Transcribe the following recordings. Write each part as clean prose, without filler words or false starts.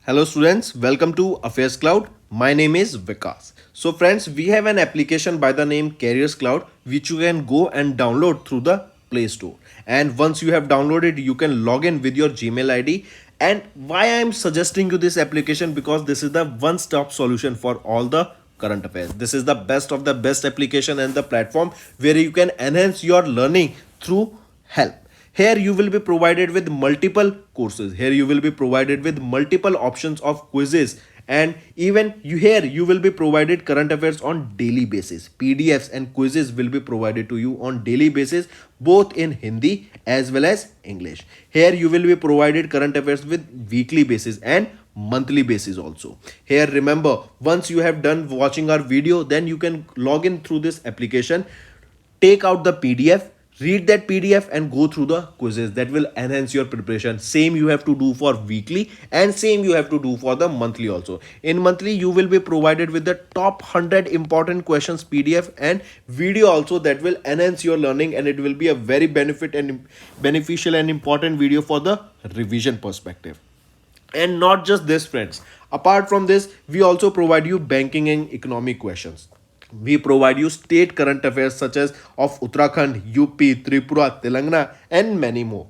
Hello students, welcome to Affairscloud. My name is Vikas. So friends, we have an application by the name Careers Cloud which you can go and download through the Play Store. And once you have downloaded, you can log in with your Gmail ID. And why I am suggesting you this application, because this is the one-stop solution for all the current affairs. This is the best of the best application and the platform where you can enhance your learning through help. Here you will be provided with multiple courses. Here you will be provided with multiple options of quizzes, and even you will be provided current affairs on daily basis. PDFs and quizzes will be provided to you on daily basis, both in Hindi as well as English. Here you will be provided current affairs with weekly basis and monthly basis also. Here remember, once you have done watching our video, then you can log in through this application, take out the PDF, read that PDF and go through the quizzes. That will enhance your preparation. Same you have to do for weekly and same you have to do for the monthly also. In monthly you will be provided with the top 100 important questions PDF and video also, that will enhance your learning, and it will be a very beneficial and important video for the revision perspective. And not just this friends, apart from this we also provide you banking and economic questions. We provide you state current affairs such as of Uttarakhand, UP, Tripura, Telangana and many more.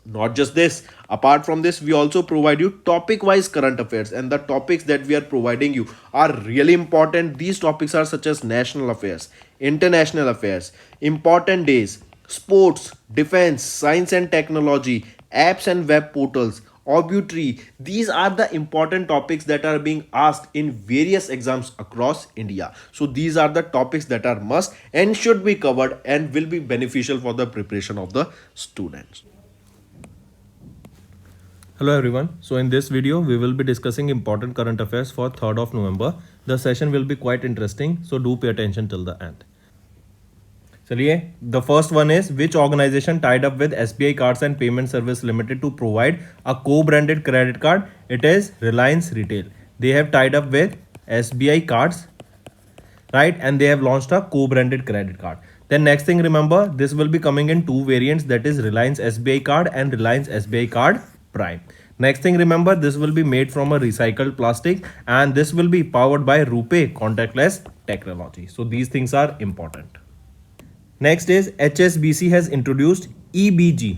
Not just this, apart from this we also provide you topic wise current affairs, and the topics that we are providing you are really important. These topics are such as national affairs, international affairs, important days, sports, defense, science and technology, apps and web portals, obituary. These are the important topics that are being asked in various exams across India. So these are the topics that are must and should be covered and will be beneficial for the preparation of the students. Hello everyone. So in this video, we will be discussing important current affairs for 3rd of November. The session will be quite interesting, so do pay attention till the end. चलिए, the first one is, which organization tied up with SBI Cards and Payment Service Limited to provide a co-branded credit card? It is Reliance Retail. They have tied up with SBI Cards, right? And they have launched a co-branded credit card. Then next thing, remember, this will be coming in two variants, that is Reliance SBI Card and Reliance SBI Card Prime. Next thing, remember, this will be made from a recycled plastic and this will be powered by RuPay contactless technology. So these things are important. Next is HSBC has introduced EBG.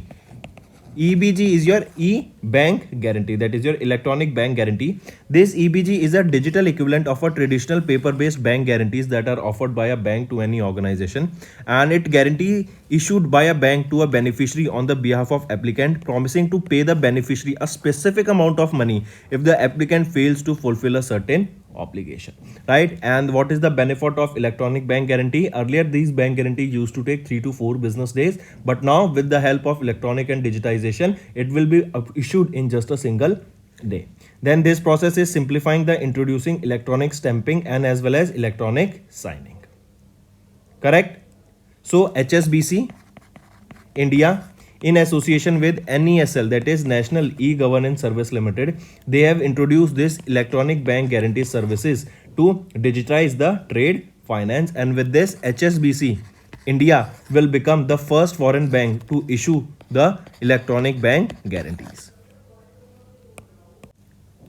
EBG is your e-bank guarantee, that is your electronic bank guarantee. This EBG is a digital equivalent of a traditional paper-based bank guarantees that are offered by a bank to any organization, and it guarantee issued by a bank to a beneficiary on the behalf of applicant, promising to pay the beneficiary a specific amount of money if the applicant fails to fulfill a certain obligation, right? And what is the benefit of electronic bank guarantee? Earlier these bank guarantee used to take 3 to 4 business days, but now with the help of electronic and digitization, it will be issued in just a single day. Then this process is simplifying the introducing electronic stamping and as well as electronic signing. Correct? So HSBC India, in association with NESL, that is National E-Governance Service Limited, they have introduced this electronic bank guarantee services to digitize the trade finance, and with this HSBC India will become the first foreign bank to issue the electronic bank guarantees.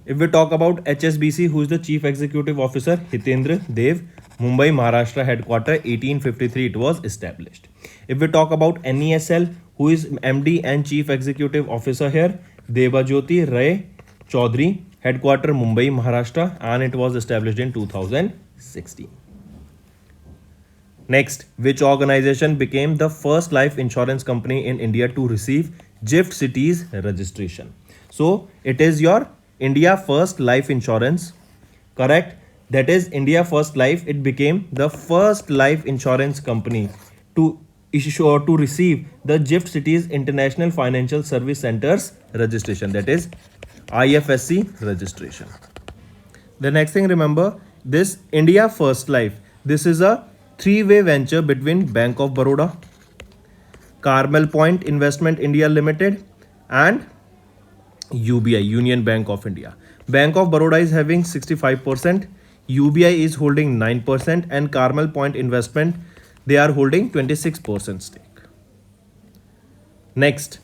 If we talk about HSBC, who is the Chief Executive Officer? Hitendra Dev, Mumbai, Maharashtra headquarter, 1853 it was established. If we talk about NESL, who is MD and Chief Executive Officer here? Debajyoti Ray Chaudhary, headquarter Mumbai, Maharashtra, and it was established in 2016. Next, which organization became the first life insurance company in India to receive GIFT Cities registration? So it is your India First Life Insurance, correct? That is India First Life. It became the first life insurance company to issue or to receive the GIFT Cities International Financial Service Centers registration, that is IFSC registration. The next thing, remember, this India First Life, this is a three-way venture between Bank of Baroda, Carmel Point Investment India Limited and UBI, Union Bank of India. Bank of Baroda is having 65%, UBI is holding 9%, and Carmel Point Investment, they are holding 26% stake. Next,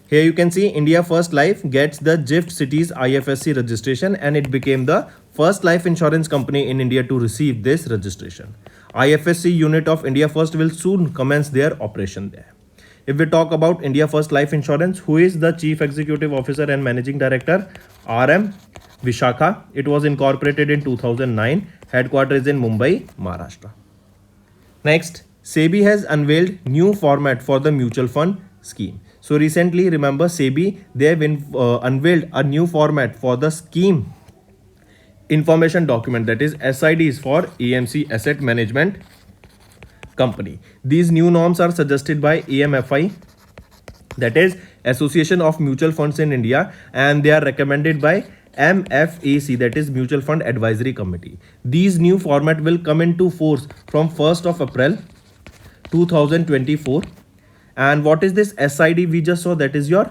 Here you can see India First Life gets the GIFT Cities IFSC registration, and it became the first life insurance company in India to receive this registration. IFSC unit of India First will soon commence their operation there. If we talk about India First Life Insurance, who is the Chief Executive Officer and Managing Director? RM Vishakha. It was incorporated in 2009. Headquarters is in Mumbai, Maharashtra. Next, SEBI has unveiled new format for the mutual fund scheme. So recently, remember SEBI, they have unveiled a new format for the scheme information document, that is SIDs for AMC Asset Management Company. These new norms are suggested by AMFI, that is Association of Mutual Funds in India, and they are recommended by MFAC, that is Mutual Fund Advisory Committee. These new format will come into force from 1st of April 2024. And what is this SID we just saw? That is your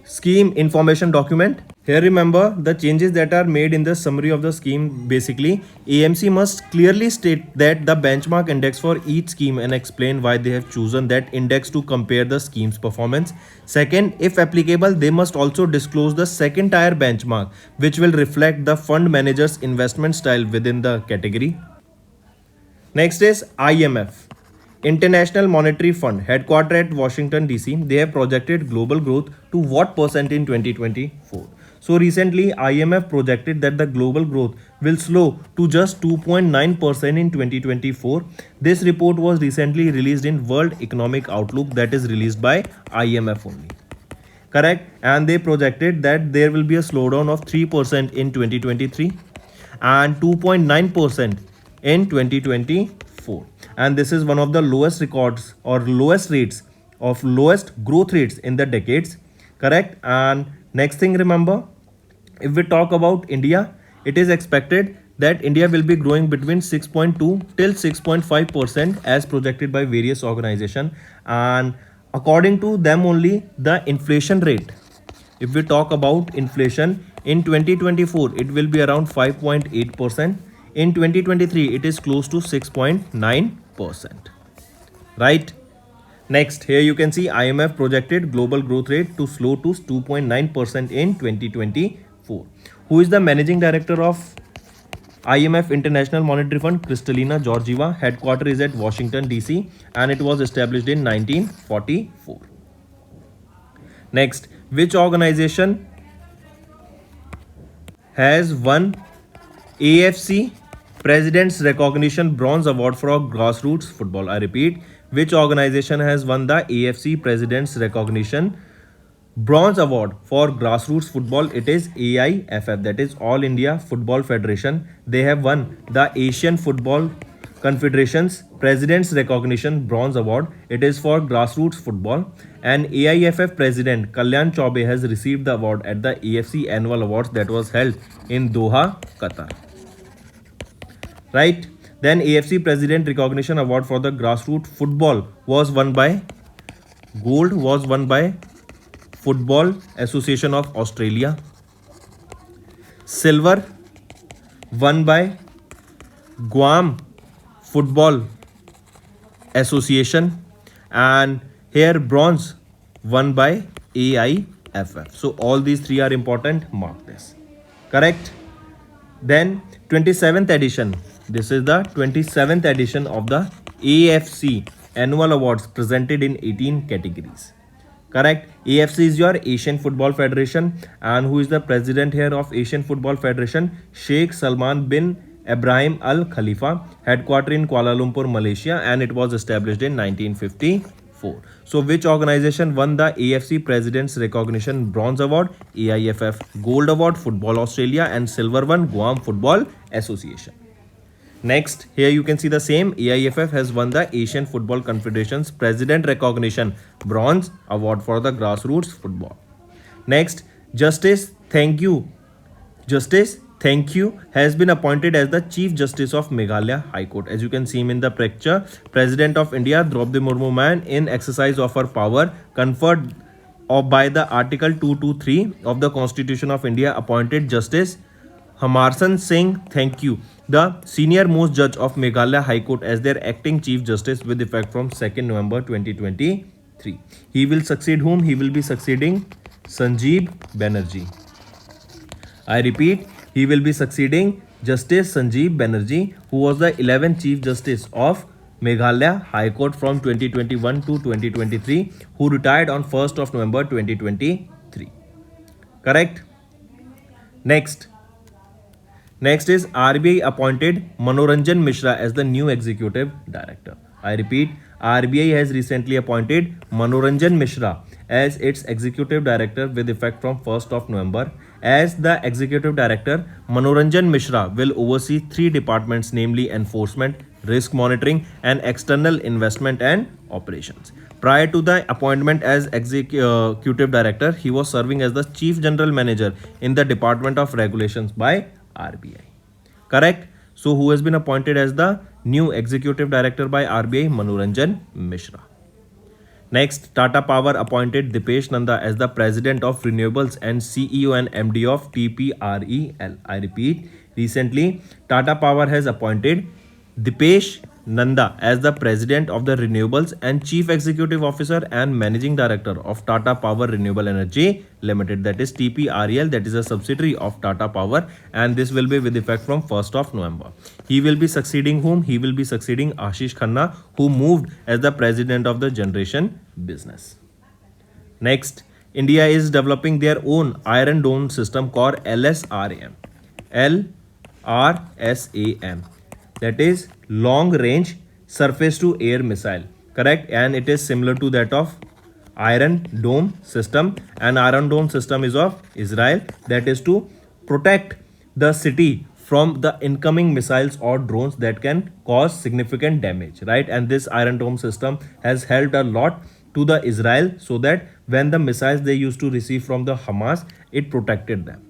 scheme information document. Here remember the changes that are made in the summary of the scheme. Basically, AMC must clearly state that the benchmark index for each scheme and explain why they have chosen that index to compare the scheme's performance. Second, if applicable, they must also disclose the second tier benchmark, which will reflect the fund manager's investment style within the category. Next is IMF, International Monetary Fund, headquartered at Washington DC. They have projected global growth to what percent in 2024? So recently, IMF projected that the global growth will slow to just 2.9% in 2024. This report was recently released in World Economic Outlook, that is released by IMF only. Correct? And they projected that there will be a slowdown of 3% in 2023 and 2.9% in 2024. And this is one of the lowest records or lowest rates of lowest growth rates in the decades. Correct? And next thing, remember, if we talk about India, it is expected that India will be growing between 6.2 till 6.5% as projected by various organizations. And according to them only, the inflation rate, if we talk about inflation in 2024, it will be around 5.8%. In 2023, it is close to 6.9%. Right? Next, here you can see IMF projected global growth rate to slow to 2.9% in 2024. Who is the managing director of IMF International Monetary Fund? Kristalina Georgieva. Headquarters is at Washington DC, and it was established in 1944. Next, which organization has won AFC President's Recognition Bronze Award for Grassroots Football? I repeat, which organization has won the AFC President's Recognition Bronze Award for Grassroots Football? It is AIFF, that is All India Football Federation. They have won the Asian Football Confederation's President's Recognition Bronze Award. It is for grassroots football. And AIFF President Kalyan Chaube has received the award at the AFC Annual Awards that was held in Doha, Qatar. Right? Then AFC President Recognition Award for the grassroots football was won by Gold was won by Football Association of Australia. Silver won by Guam Football Association, and here bronze won by AIFF. So all these three are important. Mark this. Correct? Then 27th edition. This is the 27th edition of the AFC Annual Awards presented in 18 categories. Correct? AFC is your Asian Football Federation, and who is the president here of Asian Football Federation? Sheikh Salman bin Ibrahim Al Khalifa, headquartered in Kuala Lumpur, Malaysia, and it was established in 1954. So which organization won the AFC President's Recognition Bronze Award? AIFF. Gold Award Football Australia, and silver one Guam Football Association. Next, here you can see the same. AIFF has won the Asian Football Confederation's President Recognition Bronze Award for the grassroots football. Next, Justice Thank You has been appointed as the Chief Justice of Meghalaya High Court. As you can see him in the picture, President of India Draupadi Murmu ma'am, in exercise of her power conferred by the Article 223 of the Constitution of India, appointed Justice Hamarsan Singh Thank You, the senior most judge of Meghalaya High Court, as their acting Chief Justice with effect from 2nd November 2023. 2023. He will succeed whom? He will be succeeding Sanjeev Banerjee. I repeat, he will be succeeding Justice Sanjeev Banerjee, who was the 11th Chief Justice of Meghalaya High Court from 2021 to 2023, who retired on 1st of November 2023. Correct? Next. Next is RBI appointed Manoranjan Mishra as the new executive director. I repeat, RBI has recently appointed Manoranjan Mishra as its executive director with effect from 1st of November. As the executive director, Manoranjan Mishra will oversee three departments, namely enforcement, risk monitoring, and external investment and operations. Prior to the appointment as executive director, he was serving as the chief general manager in the Department of Regulations by RBI. Correct? So, who has been appointed as the new executive director by RBI? Manoranjan Mishra. Next, Tata Power appointed Dipesh Nanda as the president of renewables and CEO and MD of TPREL. I repeat, recently, Tata Power has appointed Dipesh Nanda as the president of the renewables and chief executive officer and managing director of Tata Power Renewable Energy Limited, that is TPREL, that is a subsidiary of Tata Power, and this will be with effect from 1st of November. He will be succeeding whom? He will be succeeding Ashish Khanna, who moved as the president of the generation business. Next, India is developing their own Iron Dome system called LSRAM. LRSAM. That is long range surface to air missile. Correct? And it is similar to that of Iron Dome system. And Iron Dome system is of Israel. That is to protect the city from the incoming missiles or drones that can cause significant damage, right? And this Iron Dome system has helped a lot to the Israel, so that when the missiles they used to receive from the Hamas, it protected them.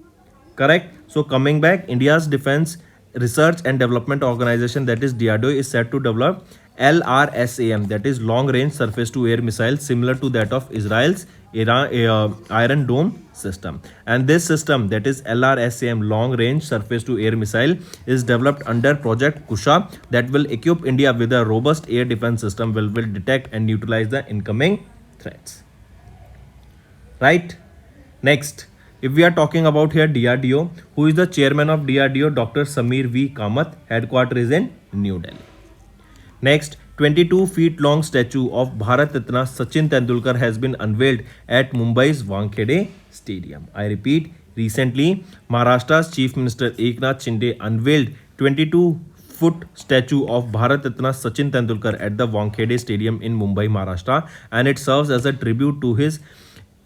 Correct? So coming back, India's Defense Research and Development Organization, that is DRDO, is set to develop LRSAM, that is long range surface to air missile, similar to that of Israel's Iron Dome system. And this system, that is LRSAM long range surface to air missile, is developed under Project Kusha, that will equip India with a robust air defense system will detect and neutralize the incoming threats. Right? Next, if we are talking about here DRDO, who is the chairman of DRDO? Dr. Samir V. Kamath, headquarters is in New Delhi. Next, 22 feet long statue of Bharat Ratna Sachin Tendulkar has been unveiled at Mumbai's Wankhede Stadium. I repeat, recently Maharashtra's Chief Minister Eknath Shinde unveiled 22-foot statue of Bharat Ratna Sachin Tendulkar at the Wankhede Stadium in Mumbai, Maharashtra, and it serves as a tribute to his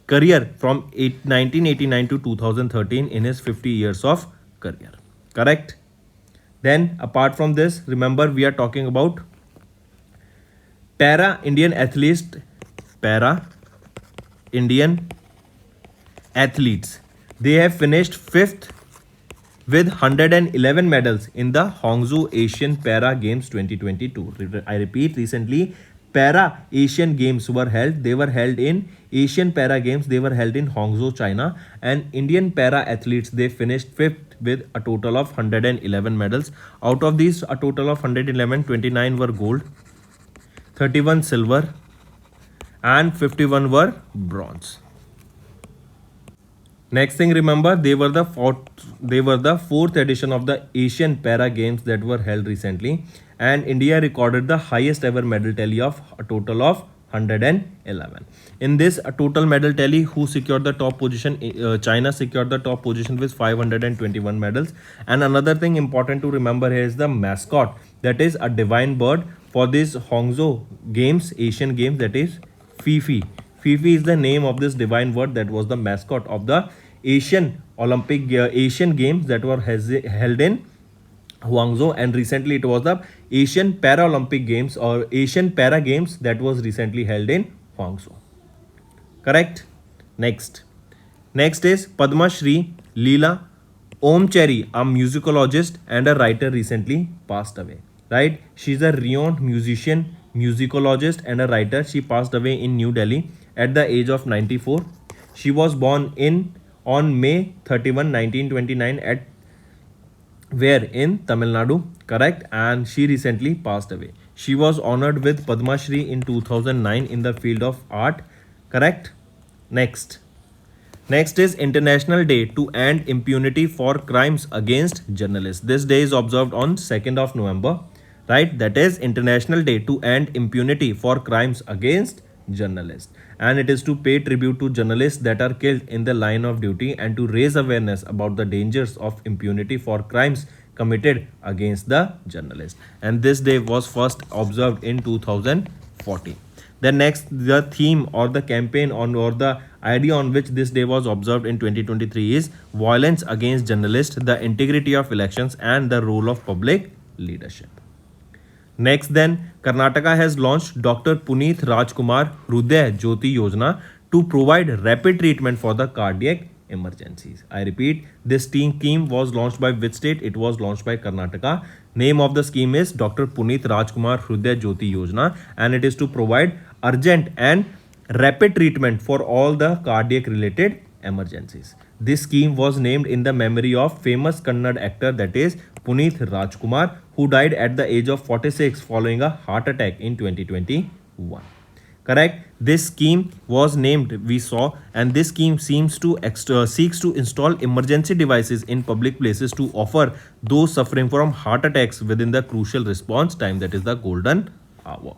career from 1989 to 2013 in his 50 years of career. Correct? Then apart from this, remember we are talking about Para-Indian athletes. They have finished 5th with 111 medals in the Hangzhou Asian Para Games 2022. I repeat, recently Para Asian Games were held. They were held in Asian Para Games. They were held in Hangzhou, China. And Indian para athletes, they finished 5th with a total of 111 medals. Out of these, a total of 111, 29 were gold, 31 silver, and 51 were bronze. Next thing, remember, they were the fourth edition of the Asian Para Games that were held recently, and India recorded the highest ever medal tally of a total of 111. In this total medal tally, who secured the top position? China secured the top position with 521 medals. And another thing important to remember here is the mascot, that is a divine bird for this Hangzhou Games, Asian Games, that is Fifi. Fifi is the name of this divine bird that was the mascot of the Asian Games that were held in Hangzhou, and recently it was the Asian Paralympic Games or Asian Para Games that was recently held in Hangzhou. Correct? Next is Padma Shri Leela Omcheri, a musicologist and a writer, recently passed away. Right? She's a renowned musician, musicologist and a writer. She passed away in New Delhi at the age of 94. She was born on May 31, 1929 in Tamil Nadu, correct? And she recently passed away. She was honored with Padma Shri in 2009 in the field of art. Correct? Next. Next is International Day to End Impunity for Crimes Against Journalists. This day is observed on 2nd of November, right? That is International Day to End Impunity for Crimes Against Journalists. And it is to pay tribute to journalists that are killed in the line of duty and to raise awareness about the dangers of impunity for crimes committed against the journalist. And this day was first observed in 2014. Then next, the theme or the campaign on or the idea on which this day was observed in 2023 is violence against journalists, the integrity of elections and the role of public leadership. Next then, Karnataka has launched Dr. Puneet Rajkumar Hruday Jyoti Yojana to provide rapid treatment for the cardiac emergencies. I repeat, this scheme was launched by which state? It was launched by Karnataka. Name of the scheme is Dr. Puneet Rajkumar Hruday Jyoti Yojana, and it is to provide urgent and rapid treatment for all the cardiac related emergencies. This scheme was named in the memory of famous Kannada actor, that is Puneet Rajkumar, who died at the age of 46 following a heart attack in 2021. Correct? This scheme was named, we saw, and this scheme seems to seeks to install emergency devices in public places to offer those suffering from heart attacks within the crucial response time, that is the golden hour.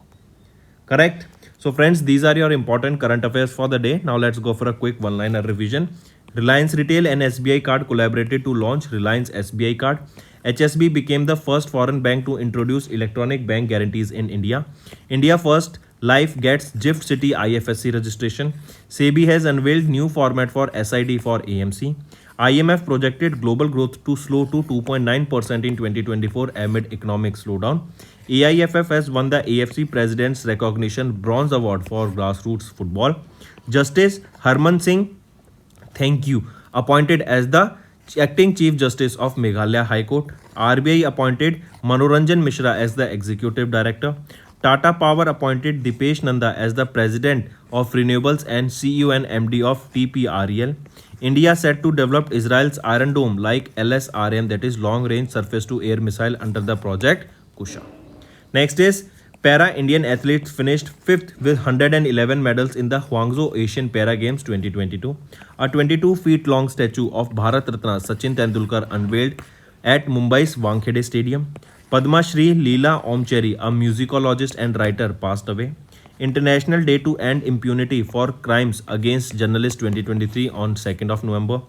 Correct? So friends, these are your important current affairs for the day. Now let's go for a quick one-liner revision. Reliance Retail and SBI Card collaborated to launch Reliance SBI Card. HSB became the first foreign bank to introduce electronic bank guarantees in India. India First Life gets GIFT City IFSC registration. SEBI has unveiled new format for SID for AMC. IMF projected global growth to slow to 2.9% in 2024 amid economic slowdown. AIFF has won the AFC President's Recognition Bronze Award for grassroots football. Justice Harman Singh, thank you, appointed as the acting Chief Justice of Meghalaya High Court. RBI appointed Manoranjan Mishra as the Executive Director. Tata Power appointed Dipesh Nanda as the President of Renewables and CEO and MD of TPREL. India set to develop Israel's Iron Dome like LSRM, that is Long Range Surface to Air Missile, under the project Kusha. Next is Para Indian athletes finished 5th with 111 medals in the Hwangzhou Asian Para Games 2022. A 22 feet long statue of Bharat Ratna Sachin Tendulkar unveiled at Mumbai's Wankhede Stadium. Padma Shri Leela Omcheri, a musicologist and writer, passed away. International Day to End Impunity for Crimes Against Journalists 2023 on 2nd of November.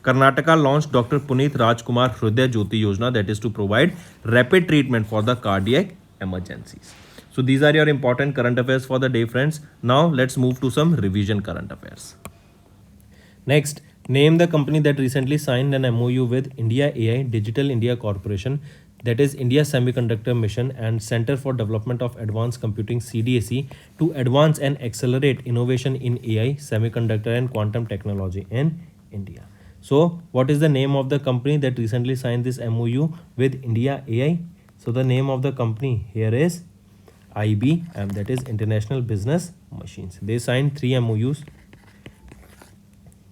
Karnataka launched Dr. Puneet Rajkumar Hruday Jyoti Yojana, that is to provide rapid treatment for the cardiac emergencies. So these are your important current affairs for the day, friends. Now let's move to some revision current affairs. Next, name the company that recently signed an MOU with India AI Digital India Corporation, that is India Semiconductor Mission and Center for Development of Advanced Computing CDAC, to advance and accelerate innovation in AI, semiconductor and quantum technology in India. So what is the name of the company that recently signed this MOU with India AI? So the name of the company here is IBM, that is International Business Machines. They signed 3 MOUs.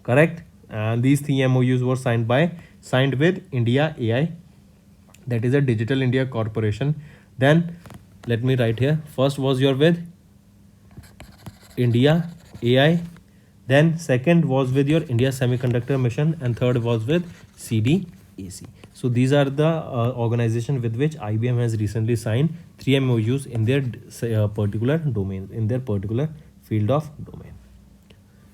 Correct? And these 3 MOUs were signed with India AI, that is a Digital India Corporation. Then let me write here. First was your with India AI. Then second was with your India Semiconductor Mission, and third was with CDAC. So these are the organization with which IBM has recently signed 3 MOUs in their particular domain, in their particular field of domain.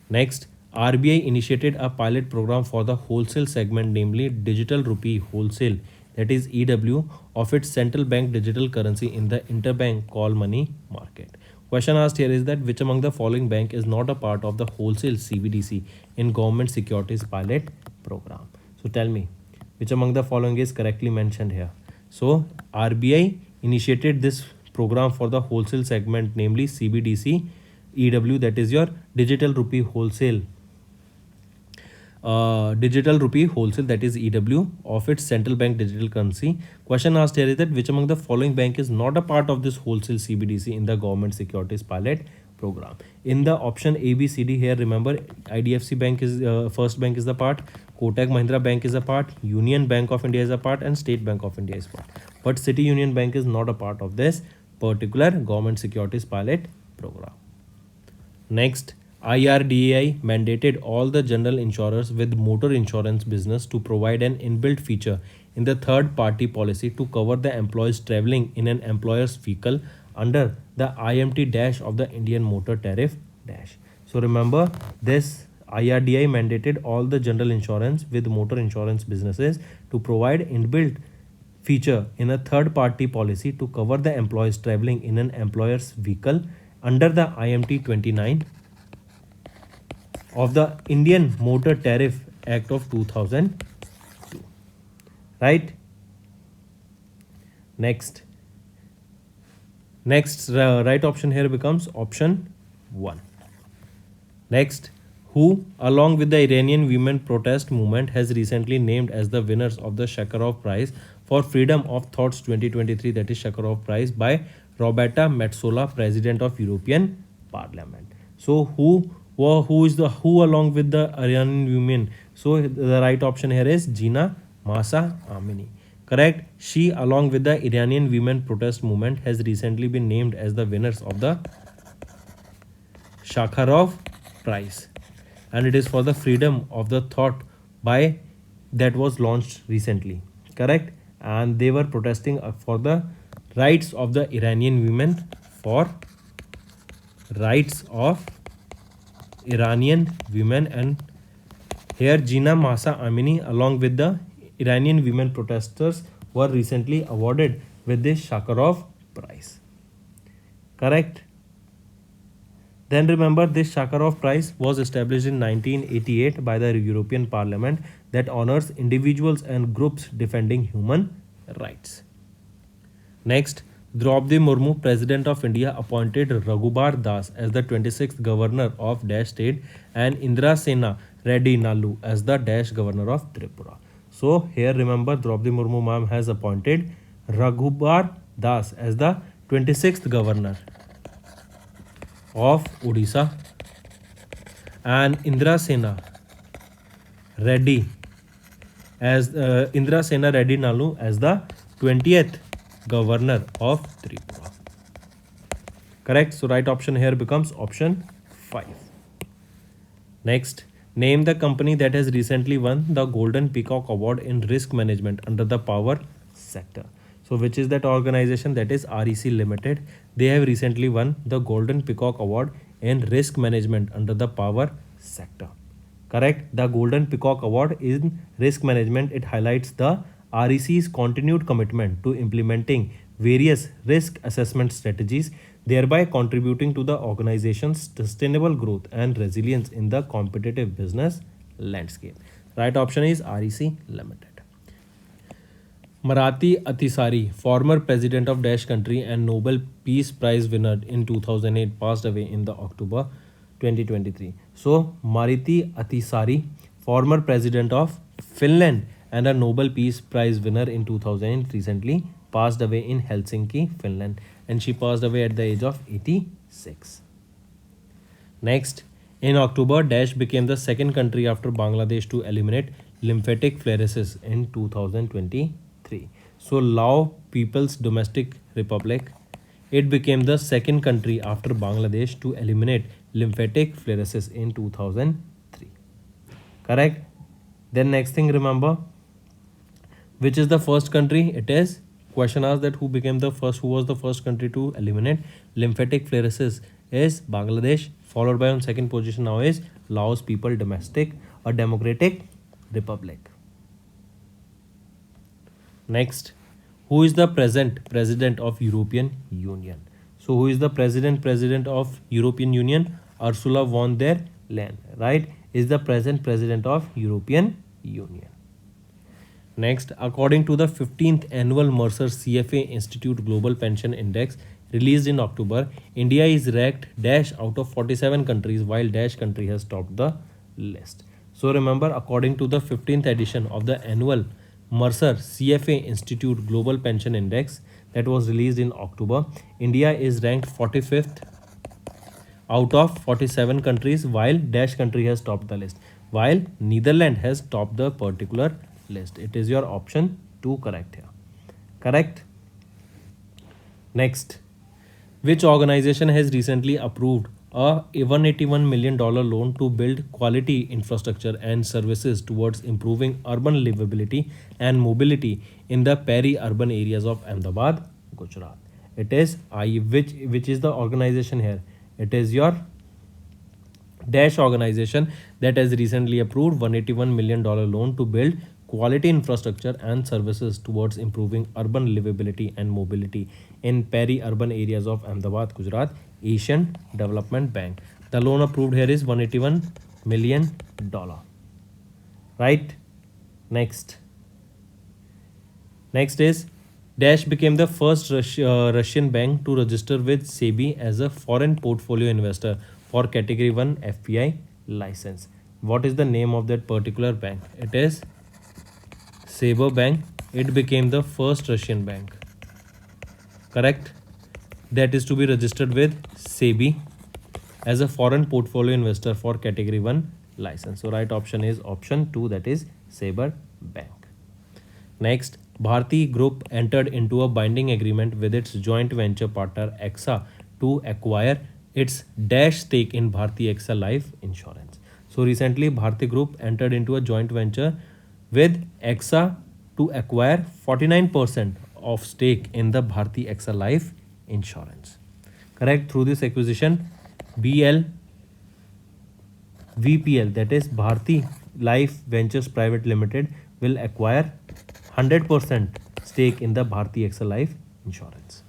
Next, RBI initiated a pilot program for the wholesale segment, namely Digital Rupee Wholesale, that is EW, of its central bank digital currency in the interbank call money market. Question asked here is that which among the following bank is not a part of the wholesale CBDC in government securities pilot program? So tell me, which among the following is correctly mentioned here? So RBI initiated this program for the wholesale segment, namely CBDC EW, that is your Digital Rupee Wholesale. That is EW, of its central bank digital currency. Question asked here is that which among the following bank is not a part of this wholesale CBDC in the government securities pilot program? In the option A, B, C, D here, remember IDFC Bank is First Bank is the part, Kotak Mahindra Bank is a part, Union Bank of India is a part, and State Bank of India is part. But City Union Bank is not a part of this particular government securities pilot program. Next, IRDAI mandated all the general insurers with motor insurance business to provide an inbuilt feature in the third party policy to cover the employees traveling in an employer's vehicle under the IMT dash of the Indian Motor Tariff dash. So remember, this IRDAI mandated all the general insurance with motor insurance businesses to provide inbuilt feature in a third party policy to cover the employees traveling in an employer's vehicle under the IMT 29 of the Indian Motor Tariff Act of 2002. Right? Next. Right option here becomes option 1. Next, who, along with the Iranian women protest movement, has recently named as the winners of the Sakharov Prize for Freedom of Thoughts 2023, that is Sakharov Prize by Roberta Metsola, President of European Parliament. So who along with the Iranian women? So the right option here is Gina Masa Amini. Correct. She, along with the Iranian women protest movement, has recently been named as the winners of the Sakharov Prize, and it is for the freedom of the thought by that was launched recently. Correct. And they were protesting for the rights of the Iranian women, for rights of Iranian women. And here Gina Masa Amini along with the Iranian women protesters were recently awarded with this Sakharov Prize. Correct. Then remember, this Sakharov Prize was established in 1988 by the European Parliament that honors individuals and groups defending human rights. Next, Draupadi Murmu, President of India, appointed Raghubar Das as the 26th Governor of Dash State and Indra Sena Reddy Nalu as the Dash Governor of Tripura. So here remember, Draupadi Murmu ma'am has appointed Raghubar Das as the 26th Governor of Odisha and Indra Sena Reddy Nalu as the 20th Governor of Tripura. Correct. So right option here becomes option 5. Next, name the company that has recently won the Golden Peacock Award in risk management under the power sector. So which is that organization? That is REC Limited. They have recently won the Golden Peacock Award in risk management under the power sector. Correct. The Golden Peacock Award in risk management, it highlights the REC's continued commitment to implementing various risk assessment strategies, thereby contributing to the organization's sustainable growth and resilience in the competitive business landscape. Right option is REC Limited. Marathi Atisari, former president of Dash country and Nobel Peace Prize winner in 2008, passed away in the October 2023. So Marathi Atisari, former president of Finland and a Nobel Peace Prize winner in 2008, recently passed away in Helsinki, Finland, and she passed away at the age of 86. Next, in October, Dash became the second country after Bangladesh to eliminate lymphatic filariasis in 2023. So Lao People's Democratic Republic, it became the second country after Bangladesh to eliminate lymphatic filariasis in 2003. Correct. Then next thing, remember, which is the first country? It is question asked that who was the first country to eliminate lymphatic filariasis is Bangladesh, followed by on second position now is Laos People Democratic Republic. Next, who is the present president of European Union? So who is the president of European Union? Ursula von der Leyen, right, is the present president of European Union. Next, according to the 15th annual Mercer CFA Institute Global Pension Index released in October, India is ranked Dash out of 47 countries, while Dash country has topped the list. So remember, according to the 15th edition of the annual Mercer CFA Institute Global Pension Index that was released in October, India is ranked 45th out of 47 countries, while Dash country has topped the list, while Netherlands has topped the particular list. It is your option 2 correct here. Correct. Next, Which organization has recently approved a $181 million loan to build quality infrastructure and services towards improving urban livability and mobility in the peri-urban areas of Ahmedabad, Gujarat? It is which is the organization here? It is your Dash organization that has recently approved $181 million loan to build quality infrastructure and services towards improving urban livability and mobility in peri-urban areas of Ahmedabad, Gujarat, Asian Development Bank. The loan approved here is $181 million. Right? Next. Next is Dash became the first Russian bank to register with SEBI as a foreign portfolio investor for Category 1 FPI license. What is the name of that particular bank? It is Saber Bank. It became the first Russian bank, correct, that is to be registered with SEBI as a foreign portfolio investor for Category 1 license. So right option is option 2, that is Saber Bank. Next, Bharti Group entered into a binding agreement with its joint venture partner AXA to acquire its Dash stake in Bharti AXA Life Insurance. So recently, Bharti Group entered into a joint venture with AXA to acquire 49% of stake in the Bharti AXA Life Insurance. Correct? Through this acquisition, VPL, that is Bharti Life Ventures Private Limited, will acquire 100% stake in the Bharti AXA Life Insurance.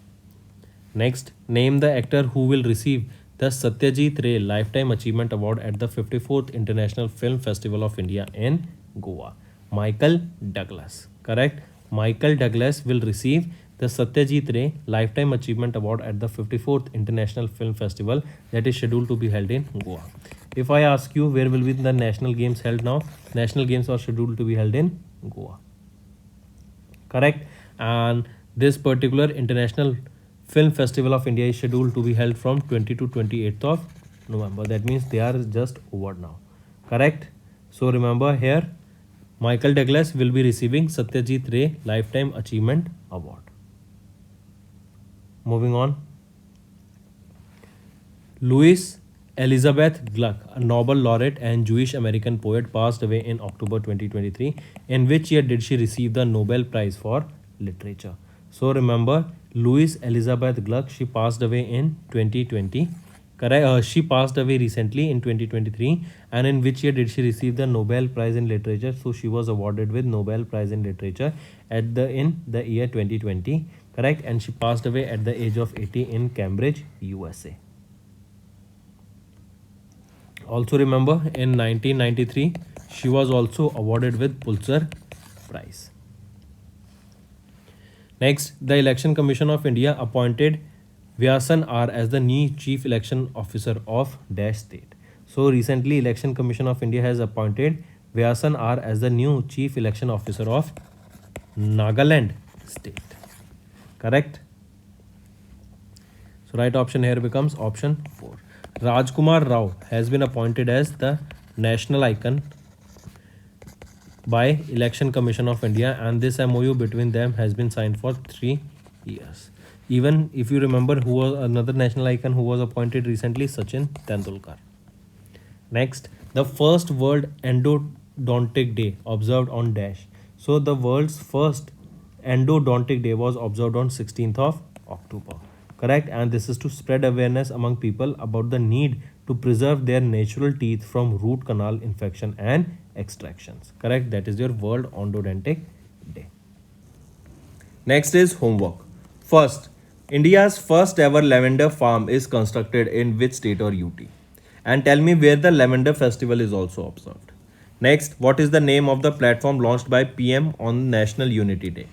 Next, name the actor who will receive the Satyajit Ray Lifetime Achievement Award at the 54th International Film Festival of India in Goa. Michael Douglas. Correct? Michael Douglas will receive the Satyajit Ray Lifetime Achievement Award at the 54th International Film Festival that is scheduled to be held in Goa. If I ask you where will be the national games held now, national games are scheduled to be held in Goa. Correct? And this particular International Film Festival of India is scheduled to be held from 20 to 28th of November. That means they are just over now. Correct? So remember here, Michael Douglas will be receiving Satyajit Ray Lifetime Achievement Award. Moving on. Louise Elizabeth Gluck, a Nobel laureate and Jewish American poet, passed away in October 2023. In which year did she receive the Nobel Prize for Literature? So remember, Louise Elizabeth Gluck, she passed away in 2020. Correct? She passed away recently in 2023. And in which year did she receive the Nobel Prize in Literature? So she was awarded with Nobel Prize in Literature in the year 2020. Correct? And she passed away at the age of 80 in Cambridge, USA. Also remember, in 1993, she was also awarded with Pulitzer Prize. Next, the Election Commission of India appointed Vyasan R as the new Chief Election Officer of Dash State. So recently, Election Commission of India has appointed Vyasan R as the new Chief Election Officer of Nagaland State. Correct? So right option here becomes option 4. Rajkumar Rao has been appointed as the national icon by Election Commission of India, and this MOU between them has been signed for 3 years. Even if you remember who was another national icon who was appointed recently, Sachin Tendulkar. Next, the first World Endodontic Day observed on Dash. So the world's first Endodontic Day was observed on 16th of October. Correct? And this is to spread awareness among people about the need to preserve their natural teeth from root canal infection and extractions. Correct? That is your World Endodontic Day. Next is homework. First, India's first ever lavender farm is constructed in which state or UT? And tell me where the lavender festival is also observed. Next, what is the name of the platform launched by PM on National Unity Day?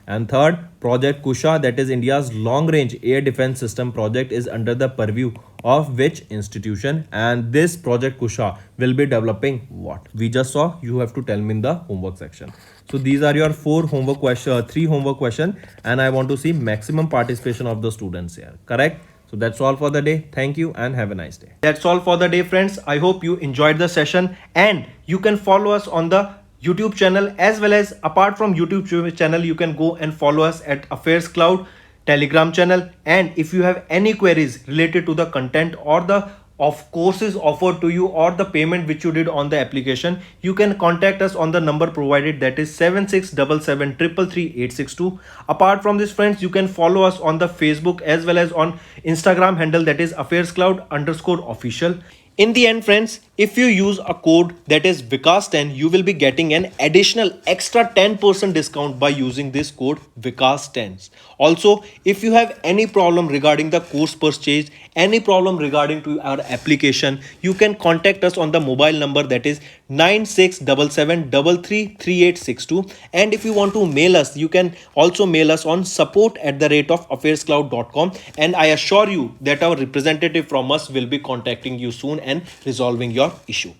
And third, Project Kusha, that is India's long-range air defense system project, is under the purview of which institution? And this Project Kusha will be developing what? We just saw. You have to tell me in the homework section. So these are your 3 homework questions, and I want to see maximum participation of the students here. Correct? So that's all for the day. Thank you and have a nice day. That's all for the day, friends. I hope you enjoyed the session, and you can follow us on the YouTube channel, as well as apart from YouTube channel, you can go and follow us at Affairscloud Telegram channel. And if you have any queries related to the content or the of courses offered to you or the payment which you did on the application, you can contact us on the number provided, that is 7677333862. Apart from this friends, you can follow us on the Facebook as well as on Instagram handle, that is Affairscloud_official. In the end friends, if you use a code that is Vikas10, you will be getting an additional extra 10% discount by using this code Vikas10. Also, if you have any problem regarding the course purchase, any problem regarding to our application, you can contact us on the mobile number, that is 9677333862. And if you want to mail us, you can also mail us on support@affairscloud.com, and I assure you that our representative from us will be contacting you soon and resolving your issue.